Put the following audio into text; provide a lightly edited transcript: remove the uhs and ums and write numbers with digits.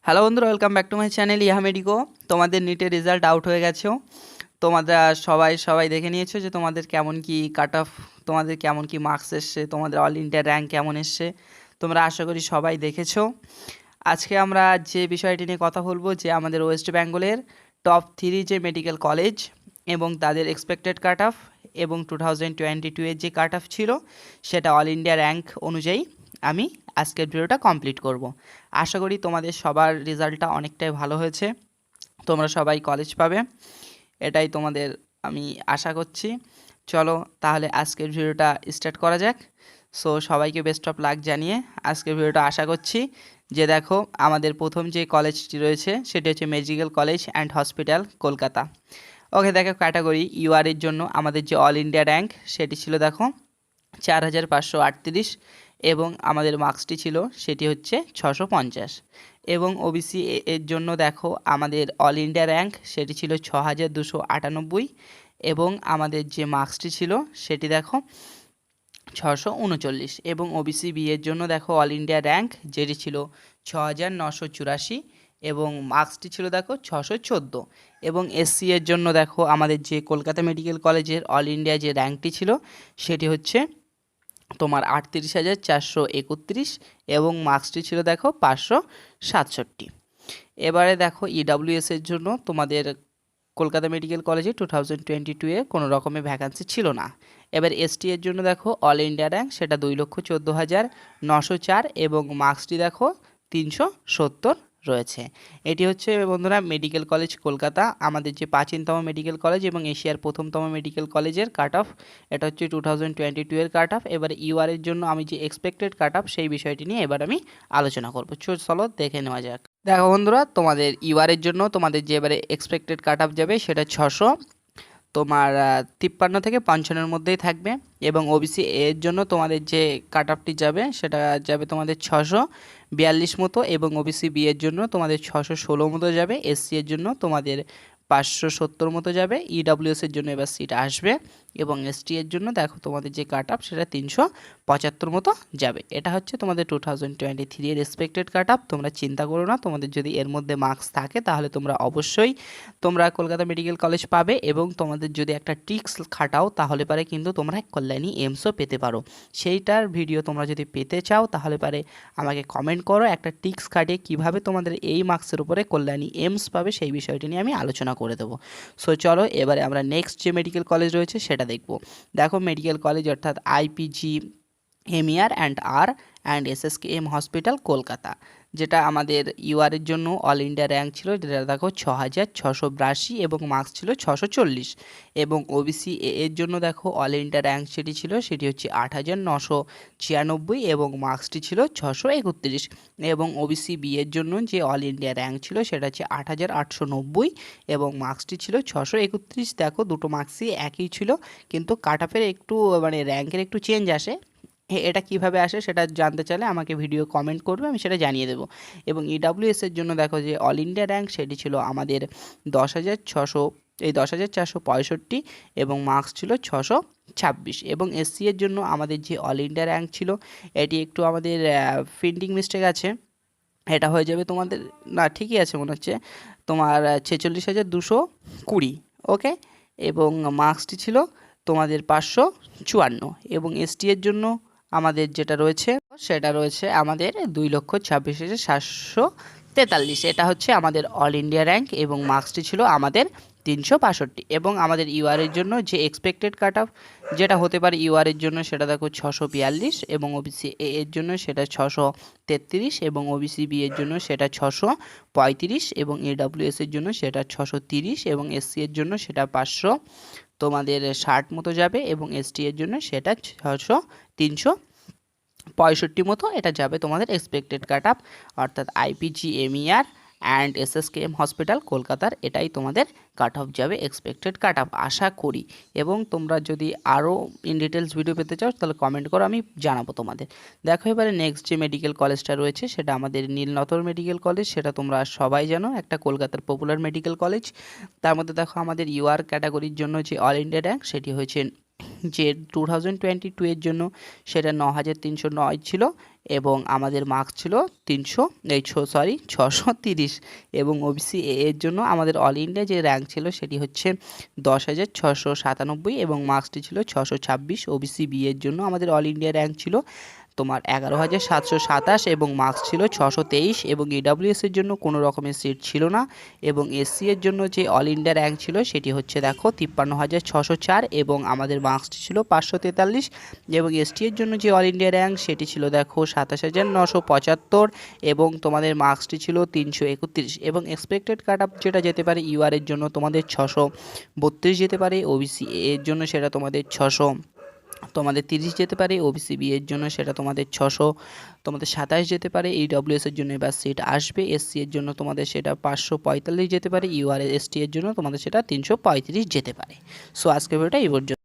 Hello বন্ধুরা, welcome back to my channel ইহা medico. তোমাদের নিটের রেজাল্ট আউট হয়ে গেছে। তোমরা সবাই দেখে নিয়েছো যে তোমাদের কেমন কি কাট অফ, তোমাদের কেমন কি মার্কস এসছে, তোমাদের অল ইন্ডিয়া র্যাঙ্ক কেমন এসছে তোমরা আশা করি সবাই দেখেছো। আজকে আমরা যে বিষয়টি নিয়ে কথা বলবো যে আমাদের ওয়েস্ট বেঙ্গলের টপ 3 যে মেডিকেল কলেজ এবং তাদের এক্সপেক্টেড কাট অফ এবং 2022-এর যে কাট অফ ছিল সেটা অল ইন্ডিয়া র্যাঙ্ক অনুযায়ী আমি আজকের ভিডিওটা কমপ্লিট করব। আশা করি তোমাদের সবার রেজাল্টটা অনেকটাই ভালো হয়েছে, তোমরা সবাই কলেজ পাবে, এটাই তোমাদের আমি আশা করছি। চলো তাহলে আজকের ভিডিওটা স্টার্ট করা যাক। সো সবাইকে বেস্ট অফ লাক জানিয়ে আজকের ভিডিওটা আশা করছি যে দেখো আমাদের প্রথম যে কলেজটি রয়েছে সেটি হচ্ছে medical college and hospital Kolkata. Okay, দেখো ক্যাটাগরি ইউআরের জন্য আমাদের যে অল ইন্ডিয়া র্যাঙ্ক সেটি ছিল দেখো 4538 এবং আমাদের মার্কসটি ছিল সেটি হচ্ছে 650 এবং ওবিসি এর জন্য দেখো আমাদের অল ইন্ডিয়া র্যাঙ্ক সেটি ছিল 6298 এবং আমাদের যে মার্কসটি ছিল সেটি দেখো 639 এবং ওবিসি বি এর জন্য দেখো অল ইন্ডিয়া র্যাঙ্ক যেটি ছিল 6984 এবং মার্কসটি ছিল দেখো 614 এবং এসসি এর জন্য দেখো আমাদের যে কলকাতা মেডিকেল কলেজের অল ইন্ডিয়া যে র্যাঙ্কটি ছিল সেটি হচ্ছে তোমার 38,431 এবং মার্কসটি ছিল দেখো 567। এবারে দেখো ইডাব্লিউএস এর জন্য তোমাদের কলকাতা মেডিকেল কলেজে 2022-এ কোনো রকমের ভ্যাকান্সি ছিল না। এবার এসটি এর জন্য দেখো অল ইন্ডিয়া র্যাঙ্ক সেটা 2,14,904 এবং মার্কসটি দেখো 370 রয়েছে। এটি হচ্ছে বন্ধুরা মেডিকেল কলেজ কলকাতা, আমাদের যে প্রাচীনতম মেডিকেল কলেজ এবং এশিয়ার প্রথমতম মেডিকেল কলেজের কাট অফ। এটা হচ্ছে 2022-এর কাট অফ। এবার ইউআরের জন্য আমি যে এক্সপেক্টেড কাট অফ সেই বিষয়টি নিয়ে এবার আমি আলোচনা করবো। চলো দেখে নেওয়া যাক। দেখো বন্ধুরা, তোমাদের ইউআরের জন্য তোমাদের যে এবারে এক্সপেক্টেড কাট অফ যাবে সেটা 600 তোমার 53 থেকে 55-এর মধ্যেই থাকবে এবং ওবিসি এর জন্য তোমাদের যে কাট অফটি যাবে সেটা যাবে তোমাদের 642 মতো এবং ওবিসি বি এর জন্য তোমাদের 616 মতো যাবে, এসসি এর জন্য তোমাদের 570 মতো যাবে, ইডাব্লিউএস এর জন্য এবার সিট আসবে এবং এসটি এর জন্য দেখো তোমাদের যে কাট অফ সেটা 375 মতো যাবে। এটা হচ্ছে তোমাদের 2023-এর এক্সপেক্টেড কাট অফ। তোমরা চিন্তা করো না, তোমাদের যদি এর মধ্যে মার্কস থাকে তাহলে তোমরা অবশ্যই তোমরা কলকাতা মেডিকেল কলেজ পাবে এবং তোমাদের যদি একটা ট্রিক্স খাটাও তাহলে পারে কিন্তু তোমরা কল্যাণী এমসও পেতে পারো। সেইটার ভিডিও তোমরা যদি পেতে চাও তাহলে পারে আমাকে কমেন্ট করো, একটা ট্রিক্স খাটিয়ে কীভাবে তোমাদের এই মার্কসের উপরে কল্যাণী এমস পাবে সেই বিষয়টি নিয়ে আমি আলোচনা করে দেবো। সো চলো এবারে আমরা নেক্সট যে মেডিকেল কলেজ রয়েছে সেটা দেখব। দেখো মেডিকেল কলেজ অর্থাৎ IPGMER and SSKM hospital Kolkata, যেটা আমাদের ইউআরের জন্য অল ইন্ডিয়া র্যাঙ্ক ছিল যেটা দেখো 6682 এবং মার্কস ছিল 640 এবং ওবিসি এর জন্য দেখো অল ইন্ডিয়া র্যাঙ্ক সেটি হচ্ছে 8996 এবং মার্কসটি ছিল 631 এবং ওবিসি বি এর জন্য যে অল ইন্ডিয়া র্যাঙ্ক ছিল সেটা হচ্ছে 8890 এবং মার্কসটি ছিল 631। দেখো দুটো মার্কসই একই ছিল কিন্তু কাট অফের একটু মানে র্যাঙ্কের একটু চেঞ্জ আসে। এটা কিভাবে আসে সেটা জানতে চাইলে আমাকে ভিডিও কমেন্ট করবে, আমি সেটা জানিয়ে দেবো। এবং ইডাব্লিউএস এর জন্য দেখো যে অল ইন্ডিয়া র্যাঙ্ক সেটি ছিল আমাদের 10,465 এবং মার্কস ছিল 626 এবং এসসি এর জন্য আমাদের যে অল ইন্ডিয়া র্যাঙ্ক ছিল এটি একটু আমাদের প্রিন্টিং মিস্টেক আছে, এটা হয়ে যাবে তোমাদের, না ঠিকই আছে মনে হচ্ছে, তোমার 46,220। ওকে, এবং মার্কসটি ছিল তোমাদের 554 এবং এসটি এর জন্য আমাদের যেটা রয়েছে সেটা রয়েছে আমাদের 2,26,743। এটা হচ্ছে আমাদের অল ইন্ডিয়া র্যাঙ্ক এবং মার্কসটি ছিল আমাদের 362 এবং আমাদের ইউআরের জন্য যে এক্সপেক্টেড কাট অফ যেটা হতে পারে ইউআরের জন্য সেটা দেখো 642 এবং ওবিসি এ এর জন্য সেটা 633 এবং ওবিসি বি এর জন্য সেটা 635 এবং এডাব্লিউএস এর জন্য সেটা 630 এবং এসসি এর জন্য সেটা 500 তোমাদের 60 মতো যাবে এবং এসটি এর জন্য সেটা 365 মতো এটা যাবে তোমাদের এক্সপেক্টেড কাট অফ, অর্থাৎ IPGMER and SSKM hospital কলকাতার এটাই তোমাদের কাট অফ যাবে এক্সপেক্টেড কাট অফ আশা করি। এবং তোমরা যদি আরও ইন ডিটেলস ভিডিও পেতে চাও তাহলে কমেন্ট করো, আমি জানাবো তোমাদের। দেখো এবারে নেক্সট যে মেডিকেল কলেজটা রয়েছে সেটা আমাদের নীলনতর মেডিকেল কলেজ, সেটা তোমরা সবাই জানো একটা কলকাতার পপুলার মেডিকেল কলেজ। তার মধ্যে দেখো আমাদের ইউআর ক্যাটাগরির জন্য যে অল ইন্ডিয়া র্যাঙ্ক সেটি হয়েছে যে 2022 এর জন্য সেটা 9309 ছিল এবং আমাদের মার্কস ছিল 630 এবং ওবিসি এর জন্য আমাদের অল ইন্ডিয়া যে র্যাঙ্ক ছিল সেটি হচ্ছে 10,697 এবং মার্কসটি ছিল 626। ওবিসি বি এর জন্য আমাদের অল ইন্ডিয়া র্যাঙ্ক ছিল তোমার 11,727 এবং মার্কস ছিল 623 এবং ইডাব্লিউএস এর জন্য কোনো রকমের সিট ছিল না এবং এসসি এর জন্য যে অল ইন্ডিয়া র্যাঙ্ক ছিল সেটি হচ্ছে দেখো 53,604 এবং আমাদের মার্কসটি ছিল 543 এবং এসটি এর জন্য যে অল ইন্ডিয়া র্যাঙ্ক সেটি ছিল দেখো 27,975 এবং তোমাদের মার্কসটি ছিল 331 এবং এক্সপেক্টেড কাট আপ যেটা যেতে পারে ইউআর এর জন্য তোমাদের 632 যেতে পারে, ওবিসি এর জন্য সেটা তোমাদের 30 যেতে পারে, ওবিসি বি এর জন্য সেটা তোমাদের 27 যেতে পারে, ইডব্লিউএস এর জন্য এবার সিট আসবে, এসসি এর জন্য তোমাদের সেটা 545 যেতে পারে, ইউআর এসটি এর জন্য তোমাদের সেটা 335 যেতে পারে। সো আজকের ভিডিওটা এই পর্যন্ত।